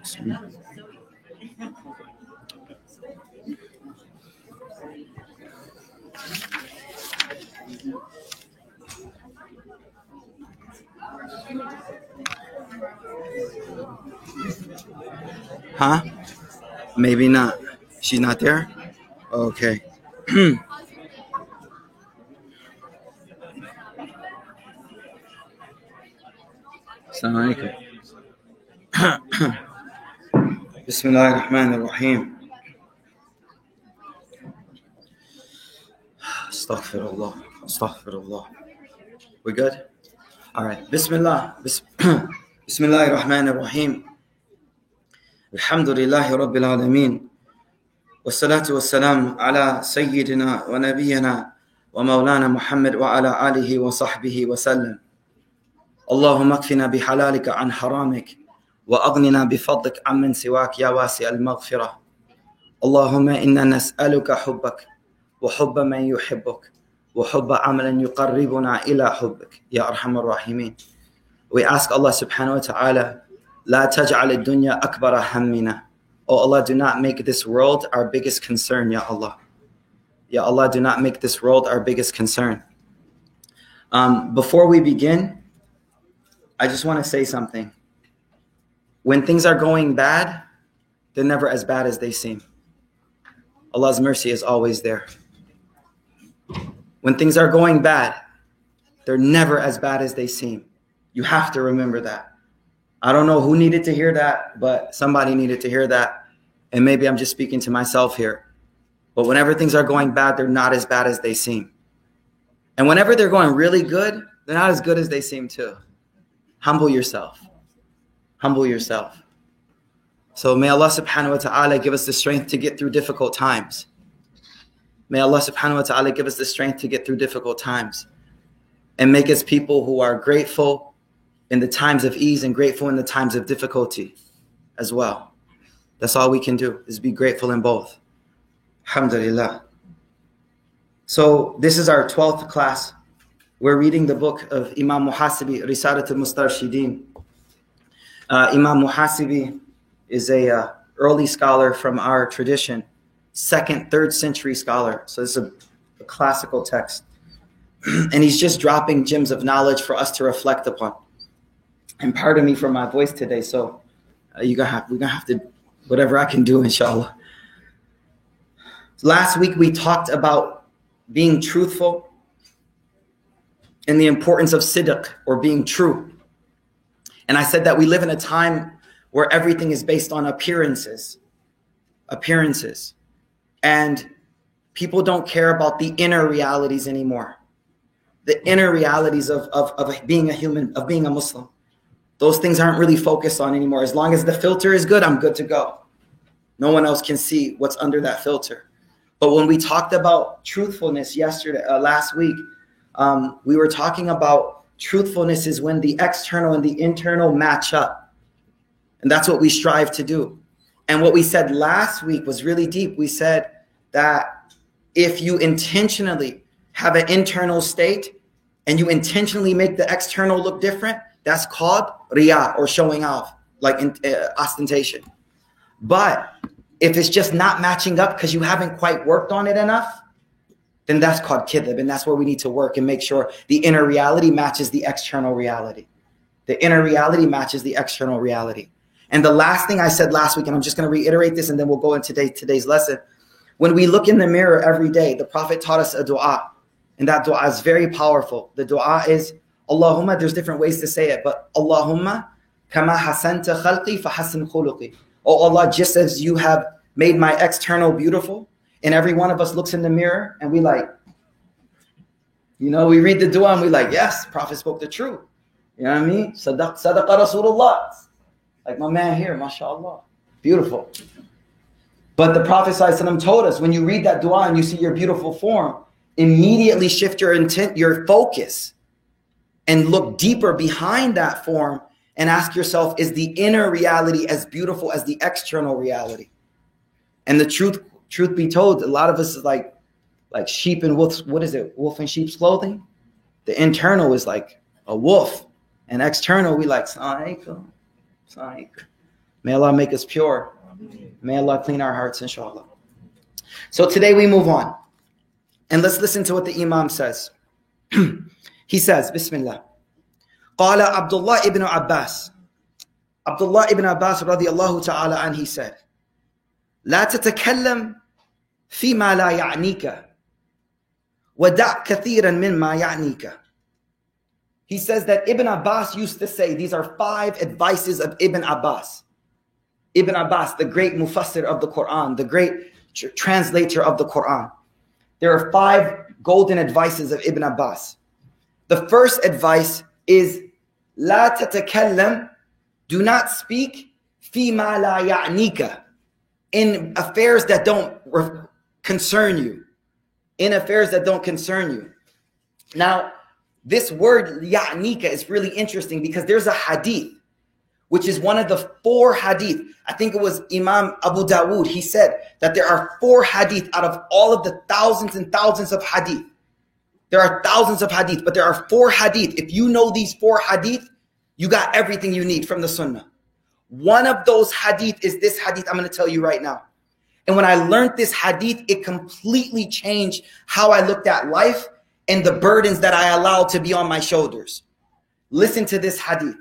Bismillah. Huh? Maybe not. She's not there? Okay. Assalamu alaikum. Bismillah ar-Rahman ar-Rahim. Astaghfirullah. Astaghfirullah. We good? All right. Bismillah. Bismillah ar-Rahman ar-Rahim. Alhamdulillahi Rabbil Alameen. Wassalatu wassalam ala Sayyidina wa Nabiyyina wa Mawlana Muhammad wa ala alihi wa sahbihi wa sallam. Allahumma akfina bihalalika an haramik wa aghnina bifadlik amman siwak ya wasi al-maghfirah. Allahumma inna nas'aluka hubbak wa hubba man yuhibbuk wa hubba amalan yuqarribuna ila hubbik ya arhamar rahimin. We ask Allah subhanahu wa ta'ala, la taj'al ad-dunya akbara hammina. Oh Allah, do not make this world our biggest concern, Ya Allah. Ya Allah, do not make this world our biggest concern. Before we begin, I just want to say something. When things are going bad, they're never as bad as they seem. Allah's mercy is always there. When things are going bad, they're never as bad as they seem. You have to remember that. I don't know who needed to hear that, but somebody needed to hear that. And maybe I'm just speaking to myself here. But whenever things are going bad, they're not as bad as they seem. And whenever they're going really good, they're not as good as they seem too. Humble yourself. Humble yourself. So may Allah subhanahu wa ta'ala give us the strength to get through difficult times. May Allah subhanahu wa ta'ala give us the strength to get through difficult times. And make us people who are grateful in the times of ease and grateful in the times of difficulty as well. That's all we can do, is be grateful in both. Alhamdulillah. So this is our 12th class. We're reading the book of Imam Muhasibi, Risala Mustarshidin. Imam Muhasibi is a early scholar from our tradition, 2nd, 3rd century scholar. So this is a classical text. And he's just dropping gems of knowledge for us to reflect upon. And pardon me for my voice today, so we're gonna have to, whatever I can do, inshallah. Last week we talked about being truthful and the importance of sidq, or being true. And I said that we live in a time where everything is based on appearances. And people don't care about the inner realities anymore. The inner realities of being a human, of being a Muslim. Those things aren't really focused on anymore. As long as the filter is good, I'm good to go. No one else can see what's under that filter. But when we talked about truthfulness last week, we were talking about truthfulness is when the external and the internal match up. And that's what we strive to do. And what we said last week was really deep. We said that if you intentionally have an internal state and you intentionally make the external look different, that's called riyah, or showing off, like ostentation. But if it's just not matching up because you haven't quite worked on it enough, then that's called kidhib, and that's where we need to work and make sure the inner reality matches the external reality. The inner reality matches the external reality. And the last thing I said last week, and I'm just going to reiterate this and then we'll go into today's lesson. When we look in the mirror every day, the Prophet taught us a dua, and that dua is very powerful. The dua is, Allahumma, there's different ways to say it, but Allahumma kama hasanta khalqi fahassin khuluqi. Oh Allah, just as you have made my external beautiful, and every one of us looks in the mirror and we like, we read the dua and we like, yes, Prophet spoke the truth. You know what I mean? Sadaqa Rasulullah. Like my man here, mashallah. Beautiful. But the Prophet ﷺ told us, when you read that dua and you see your beautiful form, immediately shift your intent, your focus, and look deeper behind that form and ask yourself, is the inner reality as beautiful as the external reality? And the truth be told, a lot of us is like sheep in wolf. What is it? Wolf in sheep's clothing. The internal is like a wolf, and external we like. May Allah make us pure. May Allah clean our hearts, inshallah. So today we move on. And let's listen to what the Imam says. He says, Bismillah. قال Abdullah ibn Abbas. Abdullah ibn Abbas radiallahu ta'ala anhu, he said, لا تتكلم فيما لا يعنيك ودع كثيرا مما يعنيك. He says that Ibn Abbas used to say, these are 5 advices of Ibn Abbas. Ibn Abbas, the great mufassir of the Quran, the great translator of the Quran. There are 5 golden advices of Ibn Abbas. The first advice is, لا تتكلم, do not speak, فيما لا يعنيك, in affairs that don't concern you. In affairs that don't concern you. Now, this word ya'nika is really interesting because there's a hadith, which is one of the 4 hadith. I think it was Imam Abu Dawood. He said that there are 4 hadith out of all of the thousands and thousands of hadith. There are thousands of hadith, but there are 4 hadith. If you know these 4 hadith, you got everything you need from the sunnah. One of those hadith is this hadith I'm going to tell you right now. And when I learned this hadith, it completely changed how I looked at life and the burdens that I allowed to be on my shoulders. Listen to this hadith.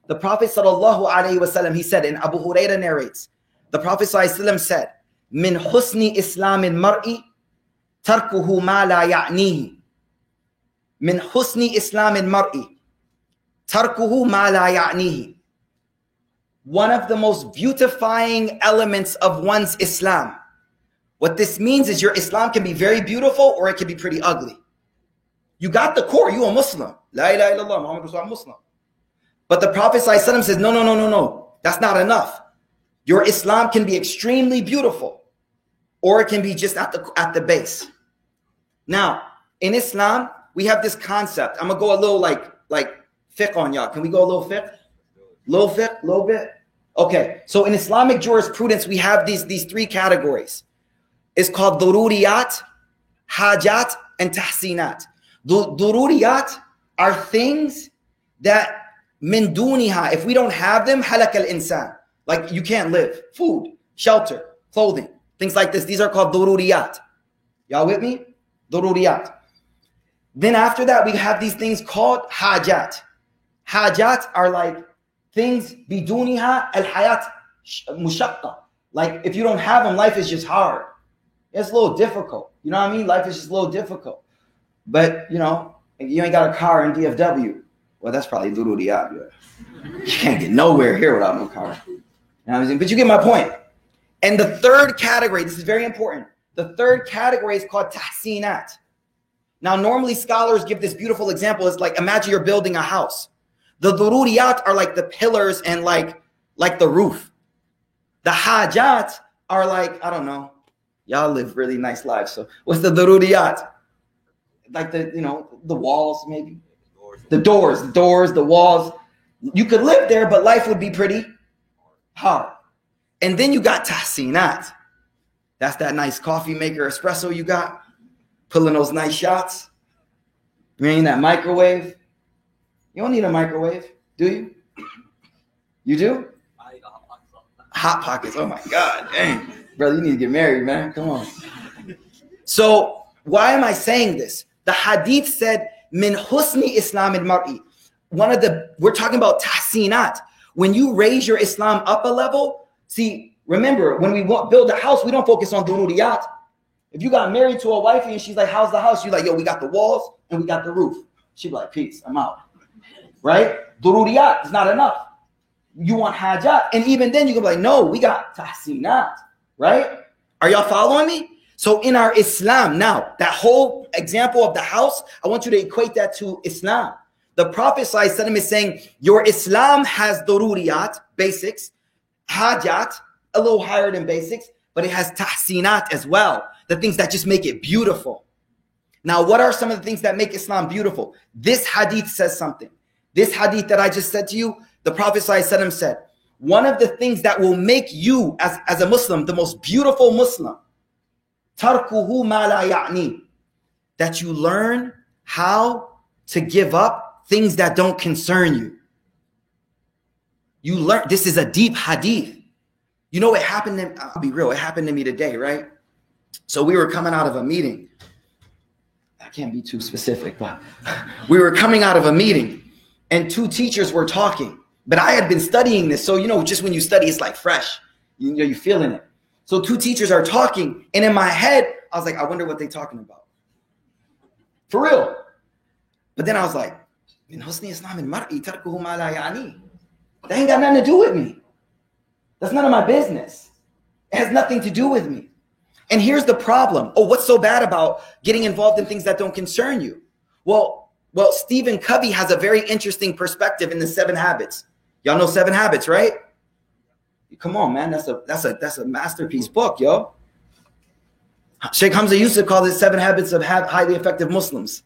The Prophet sallallahu alaihi wasallam, he said, and Abu Hurairah narrates, the Prophet sallallahu alaihi wasallam said, "Min husni islamin mar'i tarkuhu ma la ya'nihi." Min husni islamin mar'i tarkuhu ma la ya'nihi. One of the most beautifying elements of one's Islam. What this means is your Islam can be very beautiful or it can be pretty ugly. You got the core, you a Muslim. La ilaha illallah, Muhammad Rasulullah, Muslim. But the Prophet ﷺ says, no. That's not enough. Your Islam can be extremely beautiful or it can be just at the base. Now, in Islam, we have this concept. I'm going to go a little like fiqh on y'all. Can we go a little fiqh? Little bit? Okay, so in Islamic jurisprudence, we have these 3 categories. It's called dururiyat, hajat, and tahsinat. Dururiyat are things that min duniha, if we don't have them, halak al-insan. Like you can't live. Food, shelter, clothing, things like this. These are called dururiyat. Y'all with me? Dururiyat. Then after that, we have these things called hajat. Hajat are like things biduniha al-hayat mushaqqa. Like if you don't have them, life is just hard. It's a little difficult. You know what I mean? Life is just a little difficult. But, you know, you ain't got a car in DFW. Well, that's probably dururiyat. You can't get nowhere here without no car. You know what I'm saying? But you get my point. And the third category, this is very important. The third category is called tahsinat. Now, normally scholars give this beautiful example. It's like, imagine you're building a house. The dururiyat are like the pillars and like the roof. The hajat are like, I don't know. Y'all live really nice lives. So what's the dururiyat? Like the walls maybe. The doors, the walls. You could live there, but life would be pretty hard. And then you got tahsinat. That's that nice coffee maker espresso you got. Pulling those nice shots. Bringing that microwave. You don't need a microwave, do you? You do? Hot Pockets. Oh my God, dang. Brother, you need to get married, man. Come on. So why am I saying this? The hadith said, min husni islam al-mar'i. We're talking about tahsinat. When you raise your Islam up a level, see, remember, when we build a house, we don't focus on dururiyat. If you got married to a wifey and she's like, how's the house? You're like, yo, we got the walls and we got the roof. She'd be like, peace, I'm out. Right? Dururiyat is not enough. You want hajat. And even then you can be like, no, we got tahsinat. Right? Are y'all following me? So in our Islam, now, that whole example of the house, I want you to equate that to Islam. The Prophet ﷺ is saying, your Islam has dururiyat, basics, hajat, a little higher than basics, but it has tahsinat as well, the things that just make it beautiful. Now, what are some of the things that make Islam beautiful? This hadith says something. This hadith that I just said to you, the Prophet ﷺ said, one of the things that will make you as a Muslim, the most beautiful Muslim, tarkuhu ma la ya'ni, that you learn how to give up things that don't concern you. You learn, this is a deep hadith. You know, it happened to, I'll be real, it happened to me today, right? So we were coming out of a meeting. I can't be too specific, but we were coming out of a meeting and two teachers were talking. But I had been studying this. So, you know, just when you study, it's like fresh. You know, you're feeling it. So two teachers are talking. And in my head, I was like, I wonder what they're talking about. For real. But then I was like, that ain't got nothing to do with me. That's none of my business. It has nothing to do with me. And here's the problem. Oh, what's so bad about getting involved in things that don't concern you? Well, Stephen Covey has a very interesting perspective in the 7 Habits. Y'all know 7 Habits, right? Come on, man. That's a masterpiece book, yo. Sheikh Hamza Yusuf calls it 7 Habits of Highly Effective Muslims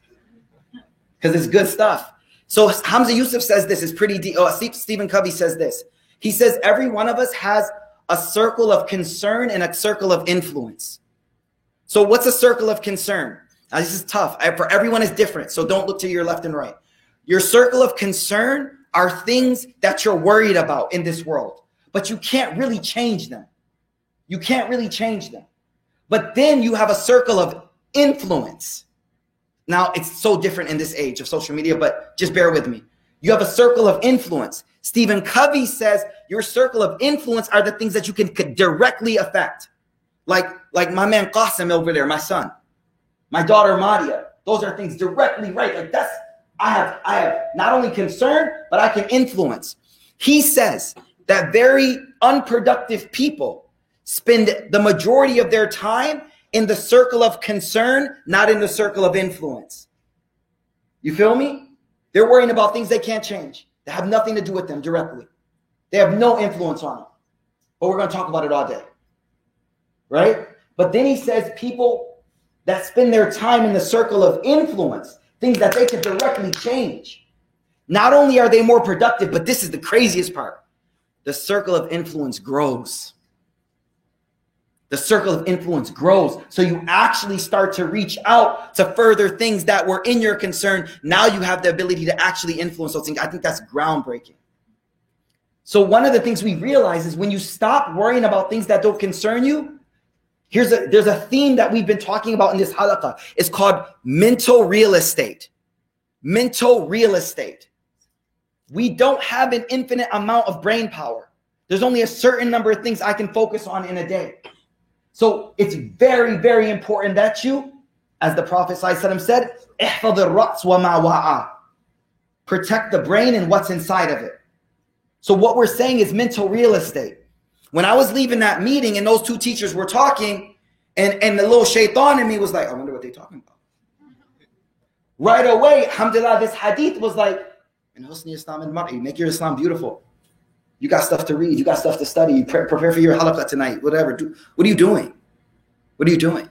because it's good stuff. So Hamza Yusuf says this is pretty deep. Stephen Covey says this. He says every one of us has a circle of concern and a circle of influence. So what's a circle of concern? Now, this is tough. For everyone is different, so don't look to your left and right. Your circle of concern are things that you're worried about in this world, but you can't really change them. You can't really change them. But then you have a circle of influence. Now, it's so different in this age of social media, but just bear with me. You have a circle of influence. Stephen Covey says your circle of influence are the things that you can directly affect. Like my man Qasim over there, my son. My daughter Madia. Those are things directly right. Like that's I have not only concern, but I can influence. He says that very unproductive people spend the majority of their time in the circle of concern, not in the circle of influence. You feel me? They're worrying about things they can't change. They have nothing to do with them directly. They have no influence on them. But we're going to talk about it all day. Right? But then he says people that spend their time in the circle of influence, things that they can directly change. Not only are they more productive, but this is the craziest part. The circle of influence grows. The circle of influence grows. So you actually start to reach out to further things that were in your concern. Now you have the ability to actually influence those things. I think that's groundbreaking. So one of the things we realize is when you stop worrying about things that don't concern you, there's a theme that we've been talking about in this halaqah. It's called mental real estate. Mental real estate. We don't have an infinite amount of brain power. There's only a certain number of things I can focus on in a day. So it's very, very important that you, as the Prophet ﷺ said, احفظ الرأس وما وعى. Protect the brain and what's inside of it. So what we're saying is mental real estate. When I was leaving that meeting and those two teachers were talking, and the little shaitan in me was like, I wonder what they're talking about. Right away, alhamdulillah, this hadith was like, in husni Islam and mar'i, make your Islam beautiful. You got stuff to read. You got stuff to study. You prepare for your halaqah tonight, whatever. What are you doing? What are you doing?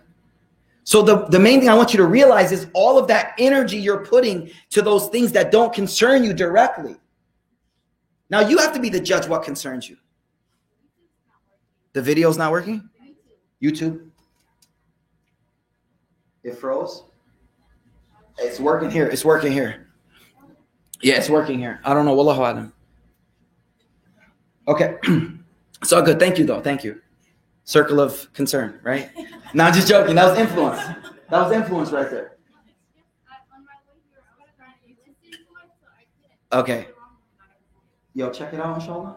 So the main thing I want you to realize is all of that energy you're putting to those things that don't concern you directly. Now, you have to be the judge what concerns you. The video's not working? YouTube? It froze? It's working here. It's working here. Yeah, it's working here. I don't know. Wallahu alam. Okay. It's all good. Thank you, though. Thank you. Circle of concern, right? No, I'm just joking. That was influence. That was influence right there. Okay. Yo, check it out, inshallah.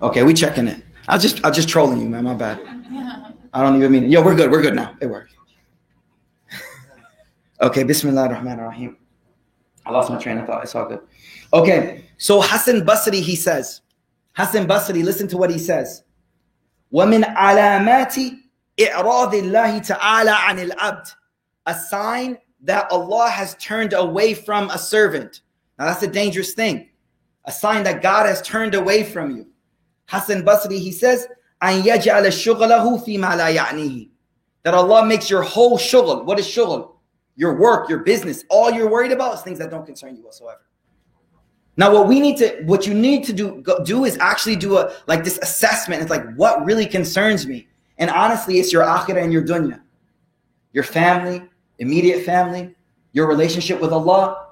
Okay, we checking it. I was just trolling you, man. My bad. I don't even mean it. Yo, we're good. We're good now. It worked. Okay, Bismillah ar-Rahman ar-Rahim. I lost my train of thought. It's all good. Okay, so Hassan Basri, he says, Hassan Basri, listen to what he says. وَمِنْ عَلَامَاتِ إِعْرَاضِ اللَّهِ تَعَالَى عَنِ الْعَبْدِ. A sign that Allah has turned away from a servant. Now that's a dangerous thing. A sign that God has turned away from you. Hassan Basri, he says, أَنْ يَجْعَلَ شُغْلَهُ فِي مَا لَا يَعْنِيهِ. That Allah makes your whole shughul. What is shughul? Your work, your business. All you're worried about is things that don't concern you whatsoever. Now, what you need to do is actually do this assessment. It's like, what really concerns me? And honestly, it's your akhirah and your dunya. Your family, immediate family, your relationship with Allah,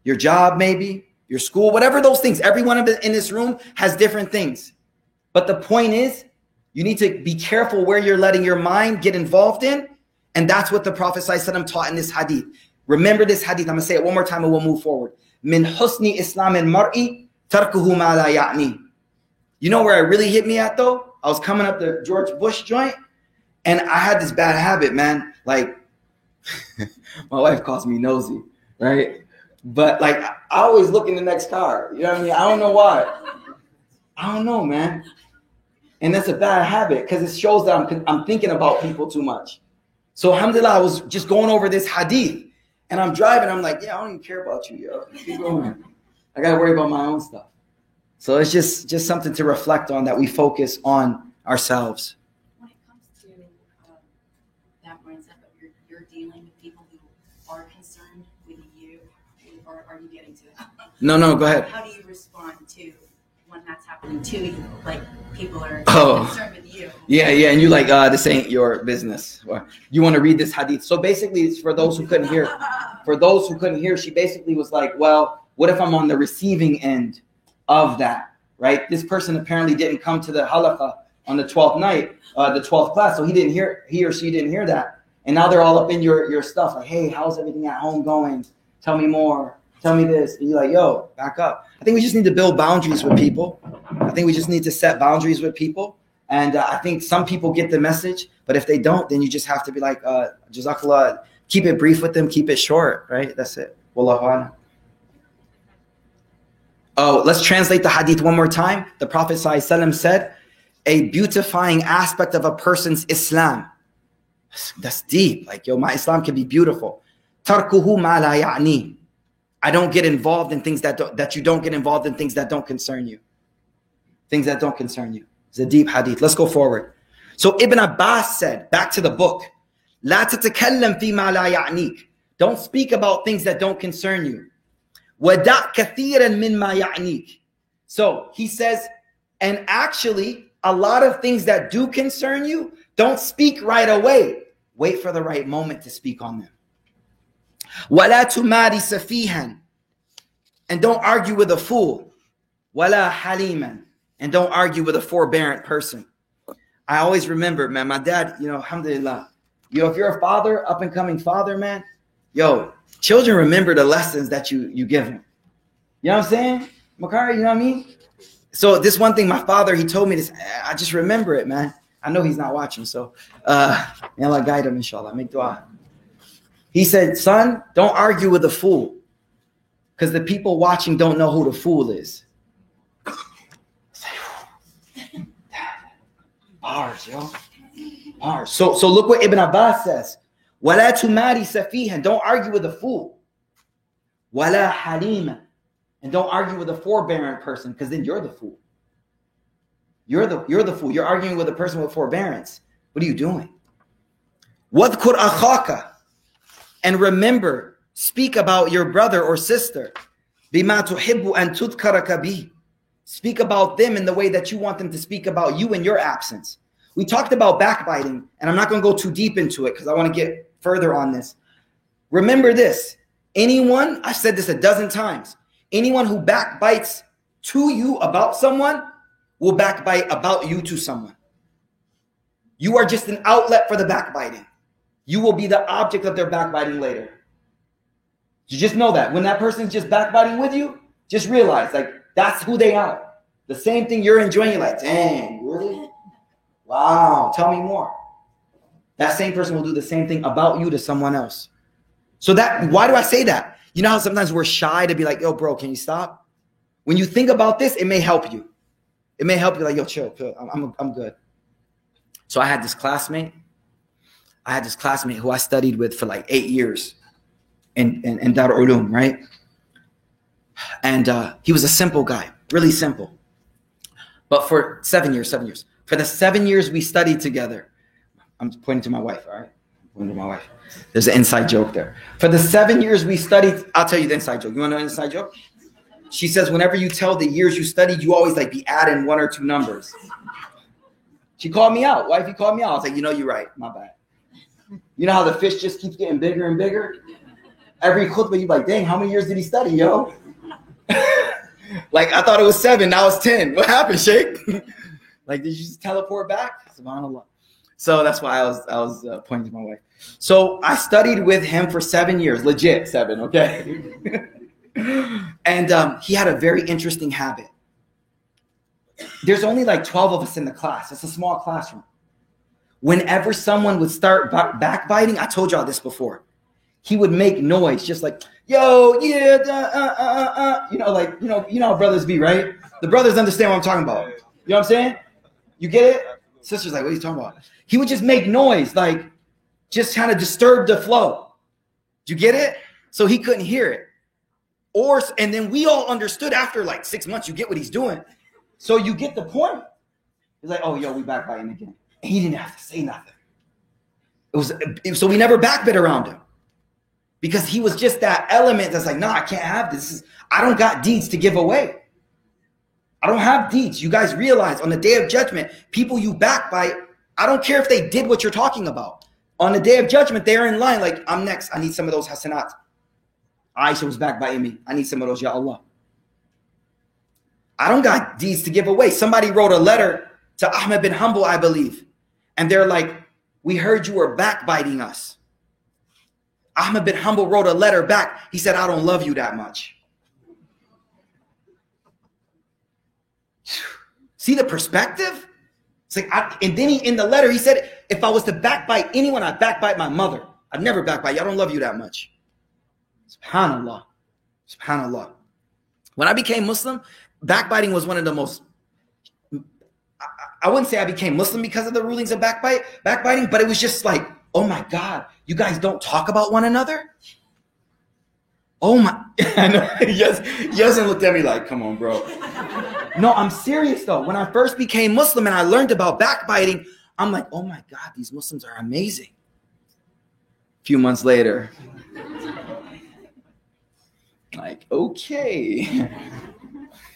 your job maybe, your school, whatever those things. Everyone in this room has different things. But the point is, You need to be careful where you're letting your mind get involved in. And that's what the Prophet ﷺ taught in this hadith. Remember this hadith. I'm going to say it one more time and we'll move forward. Min husni islam al-mar'i tarkuhu ma la ya'ni. You know where it really hit me at though? I was coming up the George Bush joint and I had this bad habit, man. Like, my wife calls me nosy, right? But like, I always look in the next car. You know what I mean? I don't know why. I don't know, man. And that's a bad habit because it shows that I'm thinking about people too much. So alhamdulillah, I was just going over this hadith and I'm driving. I'm like, yeah, I don't even care about you, yo. Keep going. I got to worry about my own stuff. So it's just something to reflect on, that we focus on ourselves. When it comes to that mindset that you're dealing with people who are concerned with you, or are you getting to that? No, go ahead. How do you respond to when that's happening to you? Like people are concerned with you. Yeah, and you like, this ain't your business. You want to read this hadith. So basically, it's for those who couldn't hear. For those who couldn't hear, she basically was like, well, what if I'm on the receiving end of that, right? This person apparently didn't come to the halaqah on the 12th night, the 12th class, so he or she didn't hear that. And now they're all up in your stuff, like, hey, how's everything at home going? Tell me more. Tell me this. And you're like, yo, back up. I think we just need to build boundaries with people. I think we just need to set boundaries with people. And I think some people get the message, but if they don't, then you just have to be like, Jazakallah, keep it brief with them, keep it short, right? That's it. Wallahu a'lam. Oh, let's translate the hadith one more time. The Prophet ﷺ said, a beautifying aspect of a person's Islam. That's deep. Like, yo, my Islam can be beautiful. Tarkuhu ma la ya'ni. I don't get involved in things that you don't get involved in things that don't concern you. Things that don't concern you. It's a deep hadith. Let's go forward. So Ibn Abbas said, back to the book, La tatakallam fi ma la ya'nik. Don't speak about things that don't concern you. وَدَعْ كَثِيرًا مِمَّا يَعْنِيكَ. So he says, and actually, a lot of things that do concern you, don't speak right away. Wait for the right moment to speak on them. وَلَا تُمَارِ سَفِيهًا. And don't argue with a fool. وَلَا حَلِيمًا. And don't argue with a forbearant person. I always remember, man, my dad, alhamdulillah, if you're a father, up and coming father, man, children remember the lessons that you give them. You know what I'm saying? Makari, you know what I mean? So this one thing, my father, he told me this. I just remember it, man. I know he's not watching, so may Allah guide him, inshallah. Make dua. He said, son, don't argue with a fool, because the people watching don't know who the fool is. Bars, yo. Bars. So look what Ibn Abbas says. وَلَا تُمَارِ سَفِيهًا. Don't argue with a fool. وَلَا حَلِيمًا. And don't argue with a forbearant person, because then you're the fool. You're the fool. You're arguing with a person with forbearance. What are you doing? وَاذْكُرْ أَخَاكَ. And remember, speak about your brother or sister. بِمَا تُحِبُّ أَن تُذْكَرَكَ بِهِ. Speak about them in the way that you want them to speak about you in your absence. We talked about backbiting, and I'm not going to go too deep into it because I want to get further on this. Remember this. Anyone, I've said this a dozen times, anyone who backbites to you about someone will backbite about you to someone. You are just an outlet for the backbiting. You will be the object of their backbiting later. You just know that. When that person's just backbiting with you, just realize, like, that's who they are. The same thing you're enjoying, you're like, dang, really? Wow, tell me more. That same person will do the same thing about you to someone else. So why do I say that? You know how sometimes we're shy to be like, yo, bro, can you stop? When you think about this, it may help you. It may help you like, yo, chill. I'm good. So I had this classmate who I studied with for like 8 years in Dar Ulum, right? And he was a simple guy, really simple. But for 7 years. For the 7 years we studied together, I'm pointing to my wife, all right? Pointing to my wife. There's an inside joke there. For the 7 years we studied, I'll tell you the inside joke. You want to know the inside joke? She says, whenever you tell the years you studied, you always like be adding 1 or 2 numbers. She called me out. Wifey called me out. I was like, you're right. My bad. You know how the fish just keeps getting bigger and bigger? Every khutbah, you're like, dang, how many years did he study, yo? Like, I thought it was 7, now it's 10. What happened, Shaykh? Like, did you just teleport back? Subhanallah. So that's why I was pointing to my wife. So I studied with him for 7 years, legit 7, okay? And he had a very interesting habit. There's only like 12 of us in the class. It's a small classroom. Whenever someone would start backbiting, I told y'all this before, he would make noise just like, yo, yeah, you know how brothers be, right? The brothers understand what I'm talking about. You know what I'm saying? You get it? Sister's like, what are you talking about? He would just make noise, like just kind of disturb the flow. Do you get it? So he couldn't hear it. And then we all understood after like 6 months, you get what he's doing. So you get the point. He's like, oh, yo, we backbiting again. And he didn't have to say nothing. So we never backbit around him. Because he was just that element that's like, no, I can't have this. I don't got deeds to give away. I don't have deeds. You guys realize on the day of judgment, people you backbite, I don't care if they did what you're talking about. On the day of judgment, they're in line like, I'm next. I need some of those hasanat. Aisha was backbiting me. I need some of those, ya Allah. I don't got deeds to give away. Somebody wrote a letter to Ahmed bin Hanbal, I believe. And they're like, we heard you were backbiting us. Ahmed bin Hanbal wrote a letter back. He said, I don't love you that much. See the perspective? It's like, and then in the letter, he said, if I was to backbite anyone, I'd backbite my mother. I'd never backbite you. I don't love you that much. SubhanAllah. SubhanAllah. When I became Muslim, backbiting was one of the most, I wouldn't say I became Muslim because of the rulings of backbiting, but it was just like, oh my God, you guys don't talk about one another? Oh my, I know, Yasin looked at me like, come on, bro. No, I'm serious though. When I first became Muslim and I learned about backbiting, I'm like, oh my God, these Muslims are amazing. A few months later, like, okay.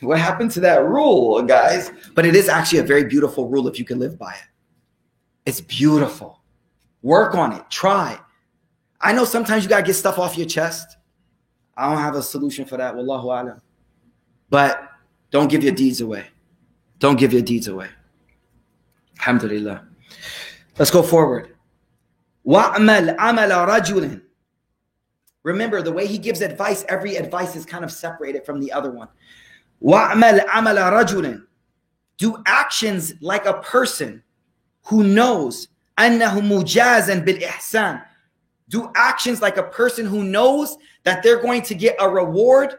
What happened to that rule, guys? But it is actually a very beautiful rule if you can live by it. It's beautiful. Work on it. Try. I know sometimes you got to get stuff off your chest. I don't have a solution for that. Wallahu alam. But don't give your deeds away. Don't give your deeds away. Alhamdulillah. Let's go forward. وَأْمَلْ عَمَلَ رَجُلٍ. Remember, the way he gives advice, every advice is kind of separated from the other one. وَأْمَلْ عَمَلَ رَجُلٍ. Do actions like a person who knows أَنَّهُ مُجَازًا بِالْإِحْسَانِ. Do actions like a person who knows that they're going to get a reward.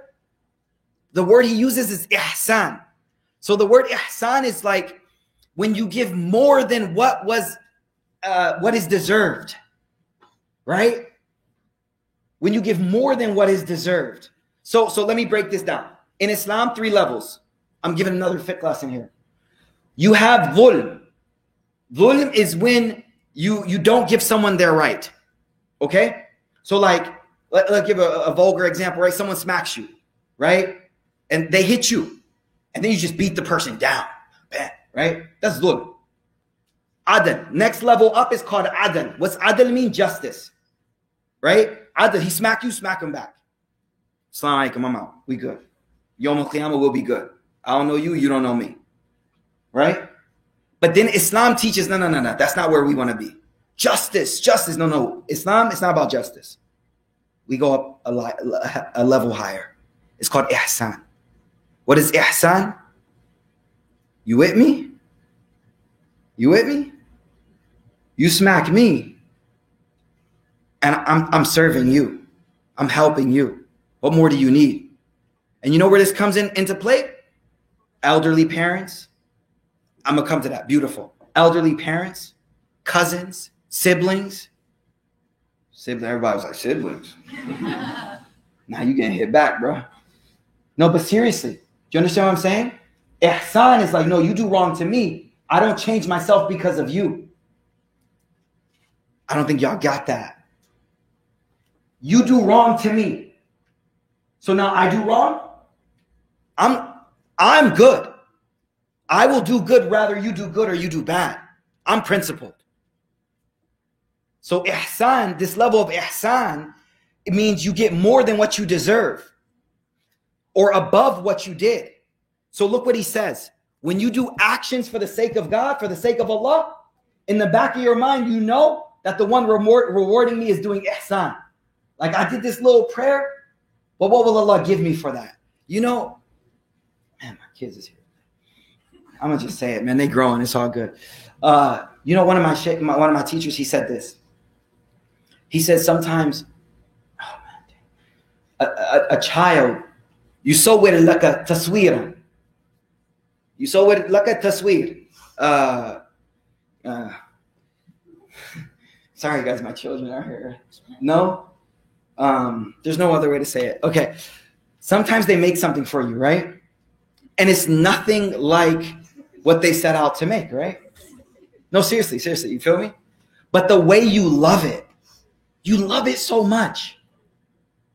The word he uses is ihsan. So the word ihsan is like when you give more than what is deserved, right? When you give more than what is deserved. So let me break this down. In Islam, 3 levels. I'm giving another fiqh lesson here. You have dhulm. Dhulm is when you don't give someone their right. Okay? So like, let's give a vulgar example, right? Someone smacks you, right? And they hit you. And then you just beat the person down. Bam, right? That's dhulm. Adl. Next level up is called adl. What's adl mean? Justice. Right? Adl. He smacked you, smack him back. Assalamu alaikum, I'm out. We good. Yawm al-Qiyamah will be good. I don't know you, you don't know me. Right? But then Islam teaches, no. That's not where we want to be. Justice. No. Islam, it's not about justice. We go up a level higher. It's called ihsan. What is ihsan? You with me? You with me? You smack me. And I'm serving you. I'm helping you. What more do you need? And you know where this comes into play? Elderly parents. I'm going to come to that. Beautiful. Elderly parents, cousins, siblings. Everybody was like, siblings. Now you getting hit back, bro. No, but seriously, do you understand what I'm saying? Ihsan is like, no, you do wrong to me. I don't change myself because of you. I don't think y'all got that. You do wrong to me. So now I do wrong? I'm good. I will do good rather you do good or you do bad. I'm principled. So ihsan, this level of ihsan, it means you get more than what you deserve or above what you did. So look what he says. When you do actions for the sake of God, for the sake of Allah, in the back of your mind, you know that the one rewarding me is doing ihsan. Like I did this little prayer, but what will Allah give me for that? You know, man, my kids is here. I'm gonna just say it, man. They growing. It's all good. You know, one of my teachers, he said this. He said sometimes, oh man, a child, you saw with like a taswira. You saw with like a taswir. Sorry guys, my children are here. No? There's no other way to say it. Okay. Sometimes they make something for you, right? And it's nothing like what they set out to make, right? No, seriously, you feel me? But the way you love it so much.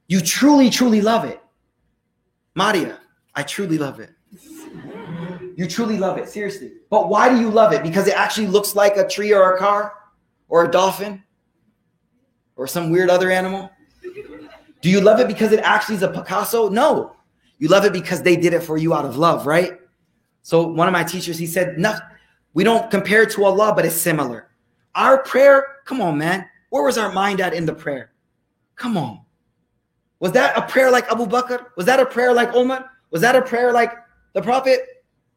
You truly, truly love it. Maria, I truly love it. You truly love it, seriously. But why do you love it? Because it actually looks like a tree or a car or a dolphin or some weird other animal? Do you love it because it actually is a Picasso? No. You love it because they did it for you out of love, right? So one of my teachers, he said, no, we don't compare it to Allah, but it's similar. Our prayer, come on, man. Where was our mind at in the prayer? Come on. Was that a prayer like Abu Bakr? Was that a prayer like Umar? Was that a prayer like the Prophet?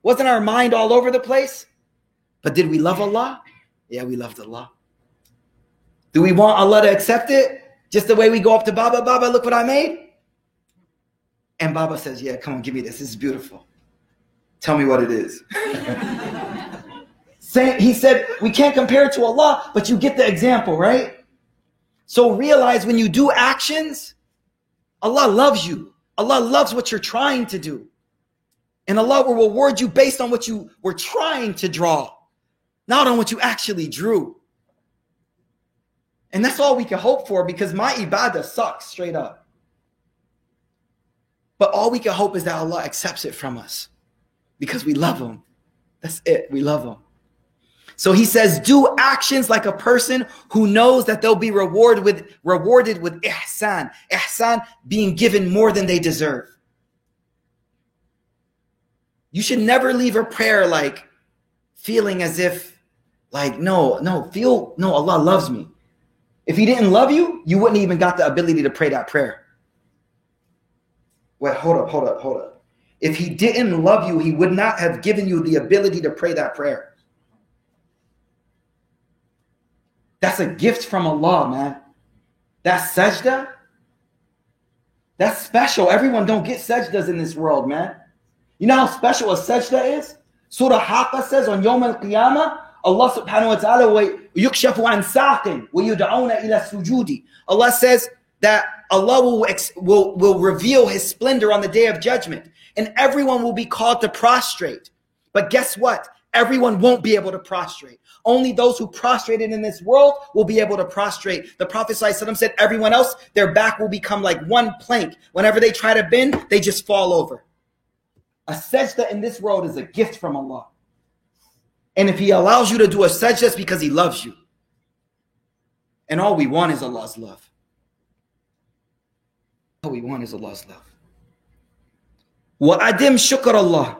Wasn't our mind all over the place? But did we love Allah? Yeah, we loved Allah. Do we want Allah to accept it? Just the way we go up to Baba, Baba, look what I made? And Baba says, yeah, come on, give me this. This is beautiful. Tell me what it is. He said, we can't compare it to Allah, but you get the example, right? So realize when you do actions, Allah loves you. Allah loves what you're trying to do. And Allah will reward you based on what you were trying to draw, not on what you actually drew. And that's all we can hope for, because my ibadah sucks straight up. But all we can hope is that Allah accepts it from us because we love Him. That's it. We love Him. So he says, do actions like a person who knows that they'll be rewarded with ihsan. Ihsan, being given more than they deserve. You should never leave a prayer like feeling as if like, no, Allah loves me. If He didn't love you, you wouldn't even got the ability to pray that prayer. Wait, hold up. If He didn't love you, He would not have given you the ability to pray that prayer. That's a gift from Allah, man. That's sajda. That's special. Everyone don't get sajdas in this world, man. You know how special a sajda is? Surah Haqqa says on Yawm al-Qiyamah, Allah subhanahu wa ta'ala, يُكْشَفُ عَنْ سَاقٍ وَيُدْعَوْنَ إِلَى السُّجُودِ. Allah says that Allah will reveal His splendor on the Day of Judgment, and everyone will be called to prostrate. But guess what? Everyone won't be able to prostrate. Only those who prostrated in this world will be able to prostrate. The Prophet ﷺ said everyone else, their back will become like one plank. Whenever they try to bend, they just fall over. A sajda in this world is a gift from Allah. And if He allows you to do a sajda, it's because He loves you. And all we want is Allah's love. All we want is Allah's love. وَأَدِمْ شُكْرَ اللَّهِ.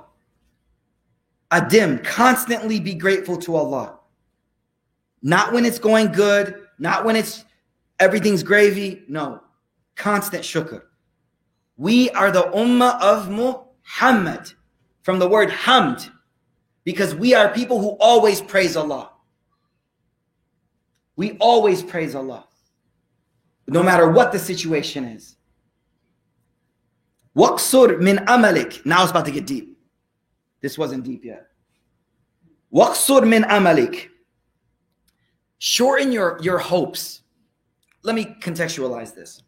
Adim, constantly be grateful to Allah. Not when it's going good, not when everything's gravy. No, constant shukr. We are the ummah of Muhammad, from the word hamd, because we are people who always praise Allah. We always praise Allah, no matter what the situation is. Waqsur min amalik. Now it's about to get deep. This wasn't deep yet. Waqsur min amalik. Shorten your hopes. Let me contextualize this.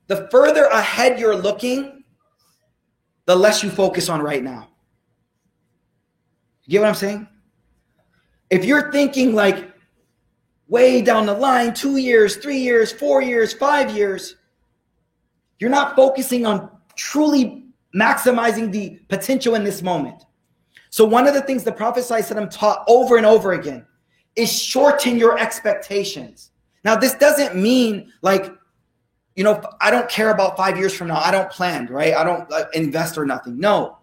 The further ahead you're looking, the less you focus on right now. You get what I'm saying? If you're thinking like way down the line, 2 years, 3 years, 4 years, 5 years, you're not focusing on truly maximizing the potential in this moment. So one of the things the Prophet ﷺ taught over and over again is shorten your expectations. Now, this doesn't mean like, I don't care about 5 years from now. I don't plan, right? I don't invest or nothing. No.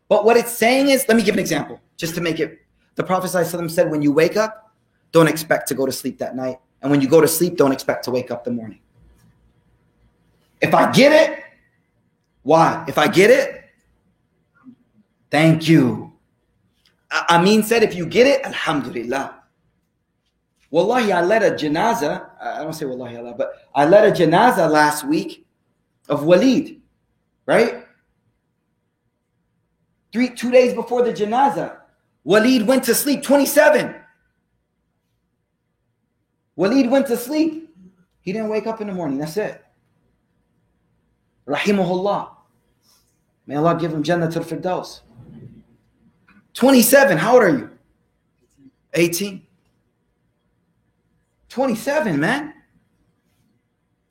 But what it's saying is, let me give an example just to make it. The Prophet ﷺ said, when you wake up, don't expect to go to sleep that night. And when you go to sleep, don't expect to wake up the morning. If I get it, why? If I get it, thank you. Amin said, if you get it, alhamdulillah. Wallahi, I led a janazah. I don't say wallahi Allah, but I led a janazah last week of Walid, right? 2 days before the janazah, Walid went to sleep, 27. Walid went to sleep. He didn't wake up in the morning. That's it. Rahimahullah. May Allah give him Jannatul Firdaus. 27. How old are you? 18. 27, man.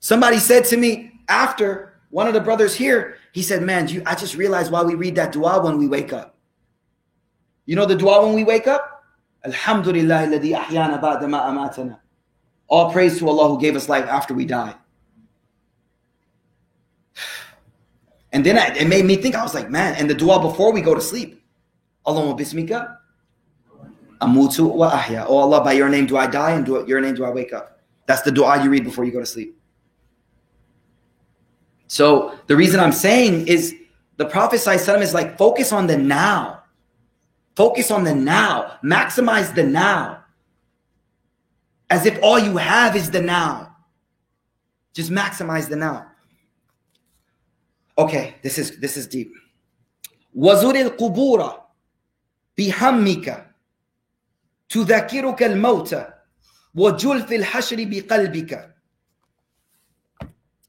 Somebody said to me after, one of the brothers here, he said, man, I just realized why we read that dua when we wake up. You know the dua when we wake up? Alhamdulillah alladhi ahyana ba'da ma amatana. All praise to Allah who gave us life after we died. And then it made me think, I was like, man, and the dua before we go to sleep. Allahumma bismika amutu wa ahya. Oh Allah, by your name do I die, and your name do I wake up. That's the dua you read before you go to sleep. So the reason I'm saying is the Prophet ﷺ is like, focus on the now. Focus on the now. Maximize the now. As if all you have is the now. Just maximize the now. Okay, this is deep. وَزُرِ الْقُبُورَ بِهَمِّكَ تُذَكِّرُكَ الْمَوْتَ وَجُلْفِ الْحَشْرِ بِقَلْبِكَ.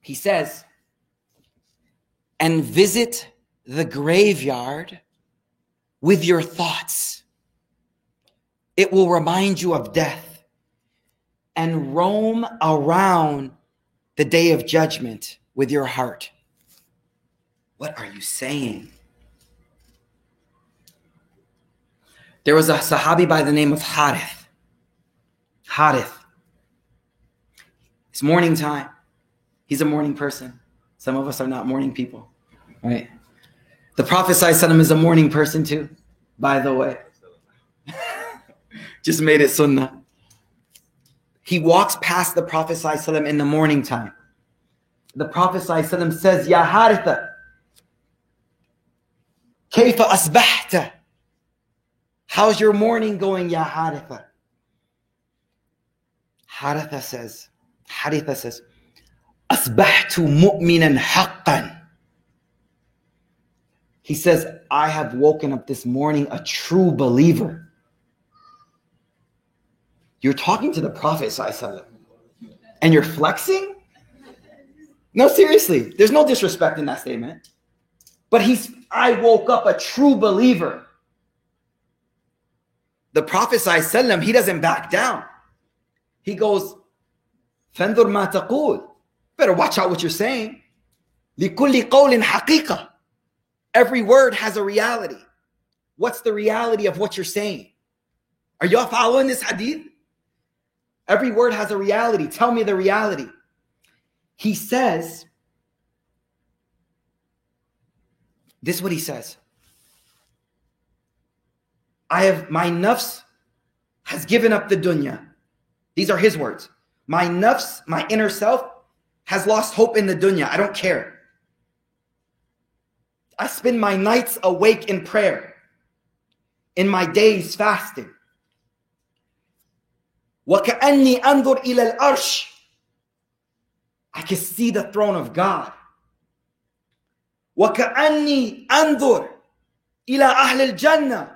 He says, and visit the graveyard with your thoughts. It will remind you of death, and roam around the day of judgment with your heart. What are you saying? There was a Sahabi by the name of Harith. Harith. It's morning time. He's a morning person. Some of us are not morning people, right? The Prophet ﷺ is a morning person too, by the way. Just made it sunnah. He walks past the Prophet ﷺ in the morning time. The Prophet ﷺ says, Ya Haritha, Kayfa asbahta? How's your morning going, Ya Haritha? Haritha says, Asbahtu mu'minan haqqan. He says, I have woken up this morning a true believer. You're talking to the Prophet ﷺ and you're flexing? No, seriously, there's no disrespect in that statement. But I woke up a true believer. The Prophet ﷺ, he doesn't back down. He goes, فَانْظُرْ مَا تَقُولُ. Better watch out what you're saying. لِكُلِّ قَوْلٍ حَقِيقَةٍ. Every word has a reality. What's the reality of what you're saying? Are y'all following this hadith? Every word has a reality. Tell me the reality. He says, this is what he says. My nafs has given up the dunya. These are his words. My nafs, my inner self, has lost hope in the dunya. I don't care. I spend my nights awake in prayer, in my days fasting. وَكَأَنِّي أَنظُرْ إِلَى الْأَرْشِ. I can see the throne of God. وَكَأَنِّي أَنظُرْ إِلَى أَهْلِ الْجَنَّةِ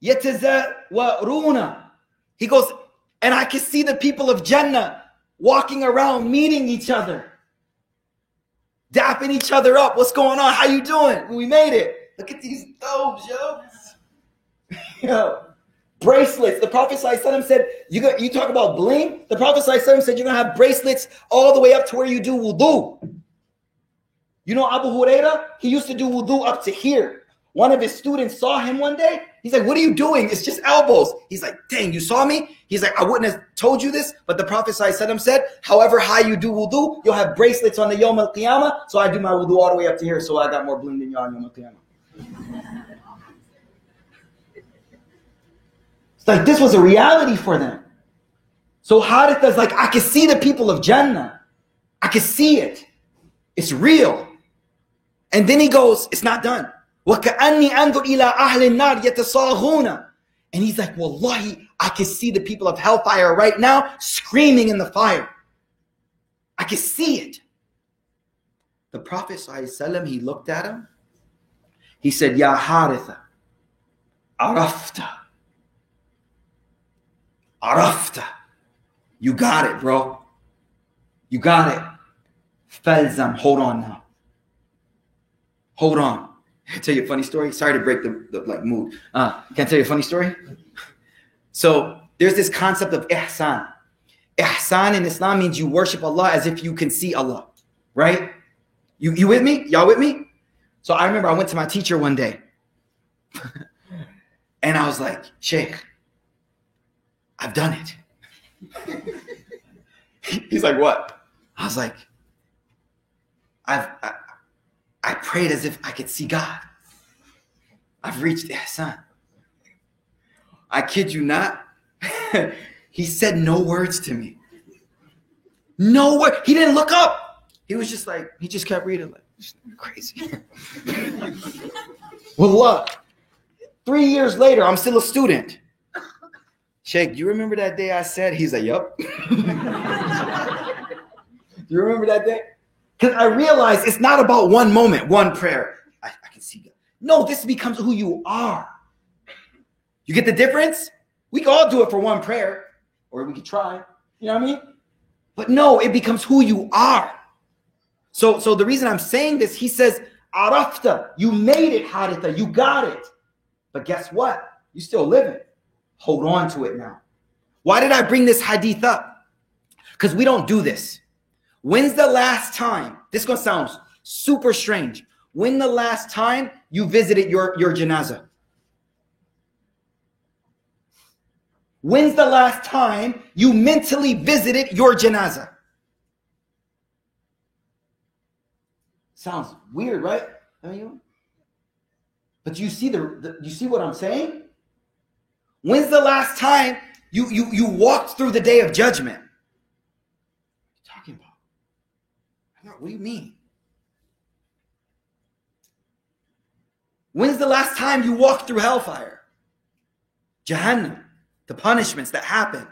يَتَزَوَّرُونَ. He goes, and I can see the people of Jannah walking around, meeting each other, dapping each other up. What's going on? How you doing? We made it. Look at these thobes, yo. Yo. Bracelets. The Prophet ﷺ said, you talk about bling? The Prophet ﷺ said you're going to have bracelets all the way up to where you do wudu. You know Abu Huraira? He used to do wudu up to here. One of his students saw him one day. He's like, what are you doing? It's just elbows. He's like, dang, you saw me? He's like, I wouldn't have told you this, but the Prophet ﷺ said, however high you do wudu, you'll have bracelets on the Yawm al-Qiyamah. So I do my wudu all the way up to here, so I got more bling than you on Yawm al-Qiyamah. Like this was a reality for them. So Haritha's like, I can see the people of Jannah. I can see it. It's real. And then he goes, it's not done. وَكَأَنِّي أَنْظُرْ إِلَىٰ أَهْلِ النَّارِ يَتَصَاغُونَ. And he's like, Wallahi, I can see the people of hellfire right now screaming in the fire. I can see it. The Prophet ﷺ, he looked at him. He said, Ya Haritha, Arafta. Arafta. You got it, bro. You got it. Falzam, hold on now. Hold on. Can I tell you a funny story? Sorry to break the mood. Can I tell you a funny story? So there's this concept of ihsan. Ihsan in Islam means you worship Allah as if you can see Allah, right? You with me? Y'all with me? So I remember I went to my teacher one day and I was like, Shaykh, I've done it. He's like, what? I was like, I prayed as if I could see God. I've reached ihsan. I kid you not. He said no words to me. No word. He didn't look up. He was just like, he just kept reading like, crazy. Wallah. 3 years later, I'm still a student. Shaykh, do you remember that day I said? He's like, yup. Do you remember that day? Because I realized it's not about one moment, one prayer. I can see God. No, this becomes who you are. You get the difference? We can all do it for one prayer, or we could try. You know what I mean? But no, it becomes who you are. So the reason I'm saying this, he says, Arafta, you made it, Haritha, you got it. But guess what? You still living. Hold on to it now. Why did I bring this hadith up? Because we don't do this. When's the last time, this is going to sound super strange, when the last time you visited your janazah? When's the last time you mentally visited your janazah? Sounds weird, right? But you see you see what I'm saying? When's the last time you walked through the day of judgment? What are you talking about? What do you mean? When's the last time you walked through hellfire? Jahannam, the punishments that happen. I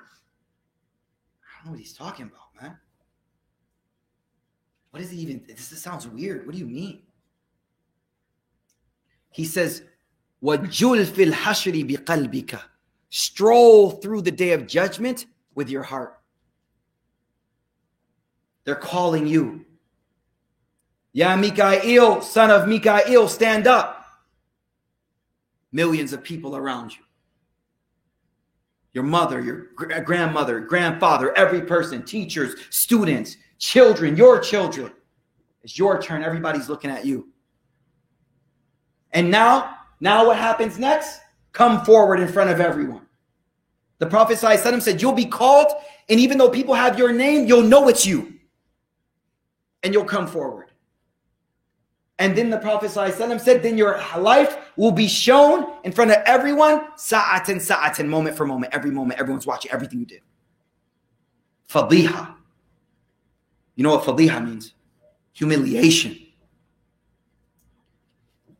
don't know what he's talking about, man. What is he even? This sounds weird. What do you mean? He says, وَجُلْ فِي الْحَشْرِ بِقَلْبِكَ. Stroll through the day of judgment with your heart. They're calling you. Ya Mikaeel, son of Mikaeel, stand up. Millions of people around you. Your mother, your grandmother, grandfather, every person, teachers, students, children, your children. It's your turn. Everybody's looking at you. And now what happens next? Come forward in front of everyone. The Prophet ﷺ said, you'll be called, and even though people have your name, you'll know it's you. And you'll come forward. And then the Prophet ﷺ said, then your life will be shown in front of everyone, sa'atan, moment for moment, everyone's watching everything you did. Fadiha. You know what fadiha means? Humiliation.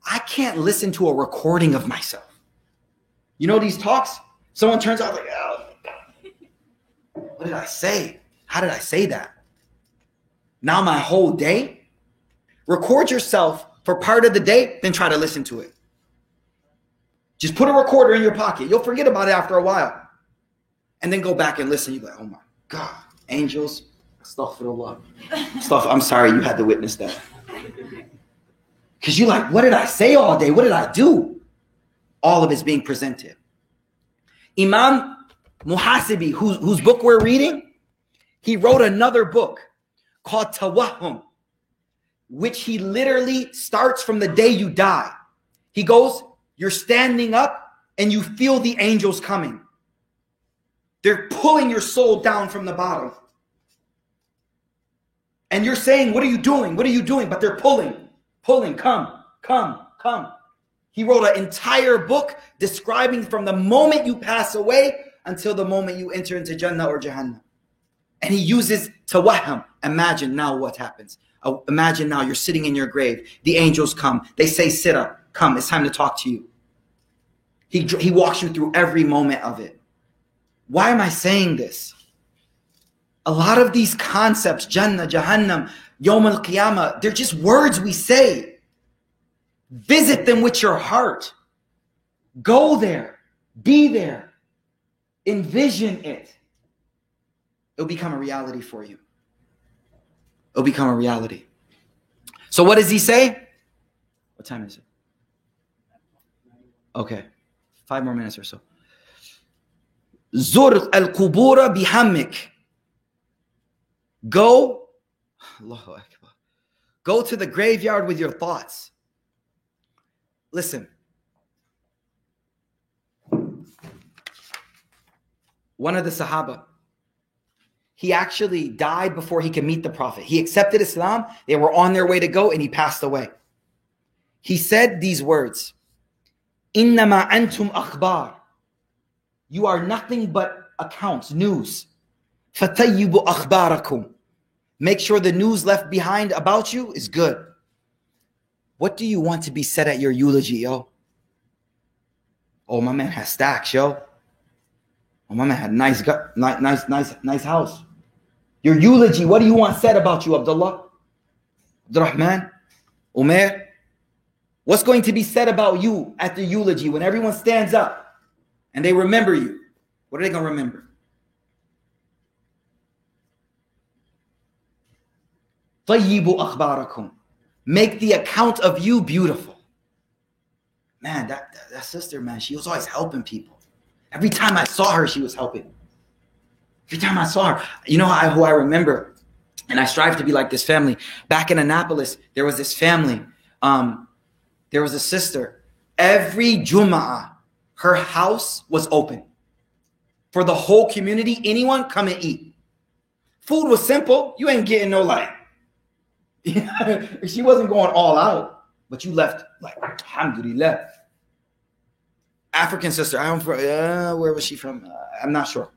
I can't listen to a recording of myself. You know these talks? Someone turns out like, oh, what did I say? How did I say that? Now my whole day? Record yourself for part of the day, then try to listen to it. Just put a recorder in your pocket. You'll forget about it after a while. And then go back and listen. You're like, oh my God, angels, astaghfirullah. I'm sorry you had to witness that. Because you're like, what did I say all day? What did I do? All of it's being presented. Imam Muhasibi, whose book we're reading, he wrote another book called Tawahum, which he literally starts from the day you die. He goes, you're standing up and you feel the angels coming. They're pulling your soul down from the bottom. And you're saying, what are you doing? What are you doing? But they're pulling, come. He wrote an entire book describing from the moment you pass away until the moment you enter into Jannah or Jahannam. And he uses tawahhum. Imagine now what happens. Imagine now you're sitting in your grave. The angels come. They say, sit up. Come, it's time to talk to you. He walks you through every moment of it. Why am I saying this? A lot of these concepts, Jannah, Jahannam, Yawm al-Qiyamah, they're just words we say. Visit them with your heart. Go there. Be there. Envision it. It'll become a reality for you. It'll become a reality. So what does he say? What time is it? Okay. 5 more minutes or so. Zur al-qubura bihammik. Go, Allahu Akbar. Go to the graveyard with your thoughts. Listen. One of the Sahaba, he actually died before he could meet the Prophet. He accepted Islam. They were on their way to go and he passed away. He said these words, Innama antum akhbar. You are nothing but accounts, news. Fatayyibu akhbarakum. Make sure the news left behind about you is good. What do you want to be said at your eulogy, yo? Oh, my man has stacks, yo. Oh, my man had nice house. Your eulogy, what do you want said about you, Abdullah? Abdurrahman? Umair? What's going to be said about you at the eulogy when everyone stands up and they remember you? What are they going to remember? Tayyibu akhbarakum. Make the account of you beautiful. Man, that sister, man, she was always helping people. Every time I saw her, she was helping. Every time I saw her, you know who I remember, and I strive to be like this family. Back in Annapolis, there was this family. There was a sister. Every Jum'ah, her house was open for the whole community. Anyone come and eat. Food was simple. You ain't getting no light. She wasn't going all out, but you left like, alhamdulillah. African sister. Where was she from? I'm not sure.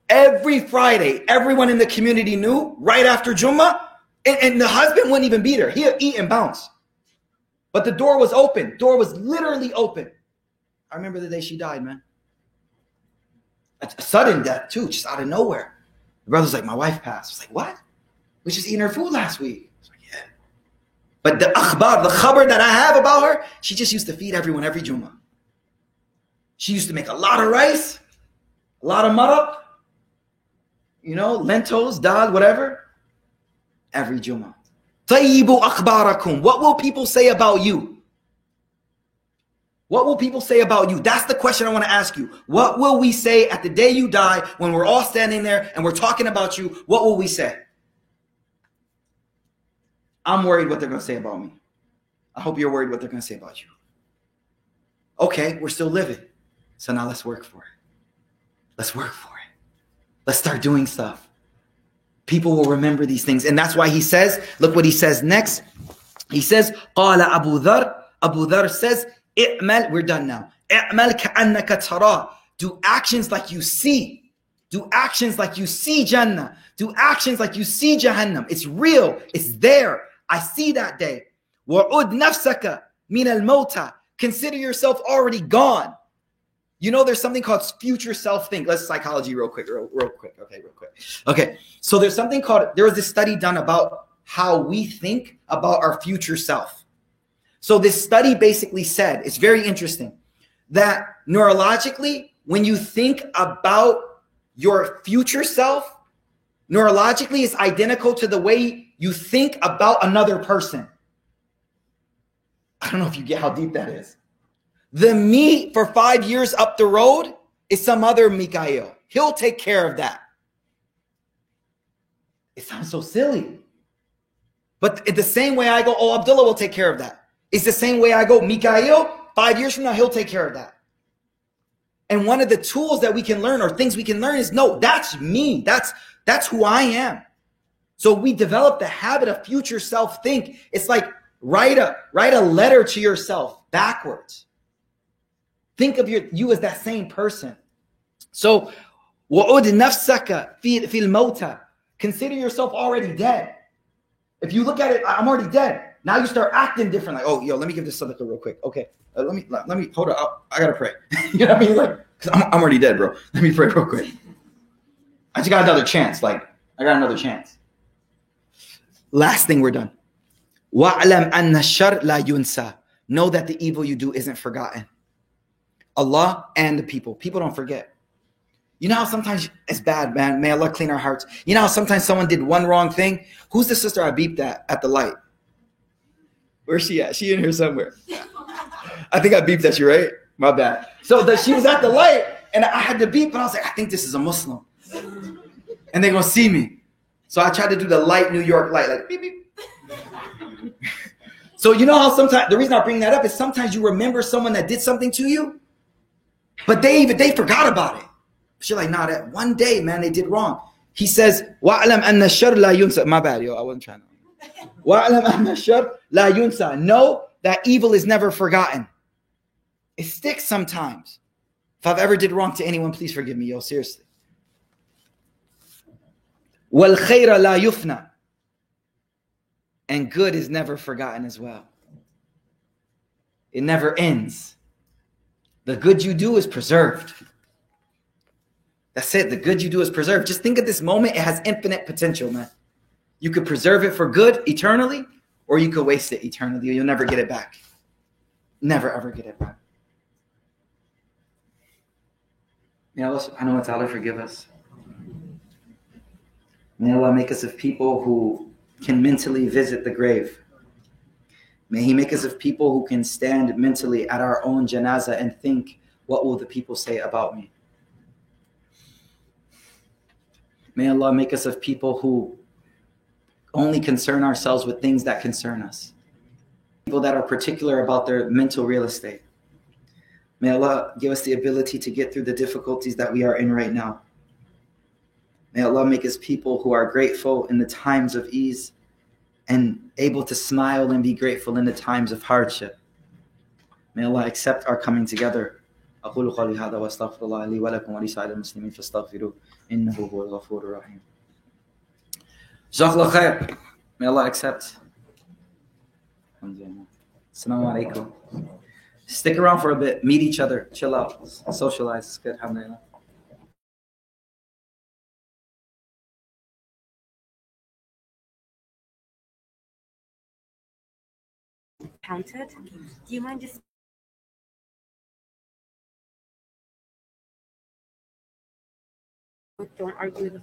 Every Friday, everyone in the community knew right after Jummah, and the husband wouldn't even be there. He'd eat and bounce. But the door was open. Door was literally open. I remember the day she died, man. A sudden death, too, just out of nowhere. The brother's like, my wife passed. I was like, what? We just eating her food last week. I was like, yeah. But the akhbar, the khabar that I have about her, she just used to feed everyone every Jummah. She used to make a lot of rice, a lot of maraq, lentils, dal, whatever, every Jummah. Tayyibu akhbarakum. What will people say about you? What will people say about you? That's the question I want to ask you. What will we say at the day you die when we're all standing there and we're talking about you? What will we say? I'm worried what they're going to say about me. I hope you're worried what they're going to say about you. Okay, we're still living. So now let's work for it. Let's work for it. Let's start doing stuff. People will remember these things. And that's why he says, look what he says next. He says, قال Abu Dhar. Abu Dhar says, i'mal, we're done now. i'mal ka'annaka tara. Do actions like you see. Do actions like you see Jannah. Do actions like you see Jahannam. It's real. It's there. I see that day. وَعُدْ نَفْسَكَ مِنَ الْمَوْتَى. Consider yourself already gone. There's something called future self-think. Let's psychology real quick. Okay. So there was this study done about how we think about our future self. So this study basically said, it's very interesting, that neurologically, when you think about your future self, neurologically is identical to the way you think about another person. I don't know if you get how deep that is. The me for 5 years up the road is some other Mikaeel. He'll take care of that. It sounds so silly. But the same way I go, oh, Abdullah will take care of that. It's the same way I go, Mikaeel, 5 years from now, he'll take care of that. And one of the tools that we can learn or things we can learn is, no, that's me. That's who I am. So we develop the habit of future self-think. It's like write a letter to yourself backwards. Think of you as that same person. So, وَعُدْ نَفْسَكَ فِي الْمَوْتَى. Consider yourself already dead. If you look at it, I'm already dead. Now you start acting different. Like, oh, yo, let me give this sadaqah real quick. Okay, let me hold up. I gotta pray. You know what I mean? Like, cause I'm already dead, bro. Let me pray real quick. I just got another chance. Like, I got another chance. Last thing, we're done. وَعْلَمْ أَنَّ الشَّرْ لَا يُنْسَى. Know that the evil you do isn't forgotten. Allah and the people. People don't forget. You know how sometimes it's bad, man. May Allah clean our hearts. You know how sometimes someone did one wrong thing? Who's the sister I beeped at the light? Where's she at? She in here somewhere. I think I beeped at you, right? My bad. So she was at the light, and I had to beep, and I was like, I think this is a Muslim. And they're going to see me. So I tried to do the light New York light, like beep, beep. So you know how sometimes, the reason I bring that up is sometimes you remember someone that did something to you, but they forgot about it. She's like, nah, that one day, man, they did wrong. He says, وَعْلَمْ أَنَّ الشَّرْ لَا يُنْسَى. My bad, yo, I wasn't trying to. وَعْلَمْ أَنَّ الشَّرْ لَا يُنْسَى. Know that evil is never forgotten. It sticks sometimes. If I've ever did wrong to anyone, please forgive me, yo, seriously. وَالْخَيْرَ لَا يُفْنَى. And good is never forgotten as well. It never ends. The good you do is preserved. That's it. The good you do is preserved. Just think of this moment. It has infinite potential, man. You could preserve it for good eternally, or you could waste it eternally. You'll never get it back. Never, ever get it back. May Allah subhanahu wa ta'ala forgive us. May Allah make us of people who can mentally visit the grave. May He make us of people who can stand mentally at our own janazah and think, what will the people say about me? May Allah make us of people who only concern ourselves with things that concern us. People that are particular about their mental real estate. May Allah give us the ability to get through the difficulties that we are in right now. May Allah make us people who are grateful in the times of ease and able to smile and be grateful in the times of hardship. May Allah accept our coming together. أقول قولي هذا وأستغفر الله لي ولكم ولسائر المسلمين فاستغفروه إنه هو الغفور الرحيم. جزاك khair. May Allah accept. Assalamu alaikum. Stick around for a bit, meet each other, chill out, socialize. It's good. Alhamdulillah. Counted. Do you mind just don't argue with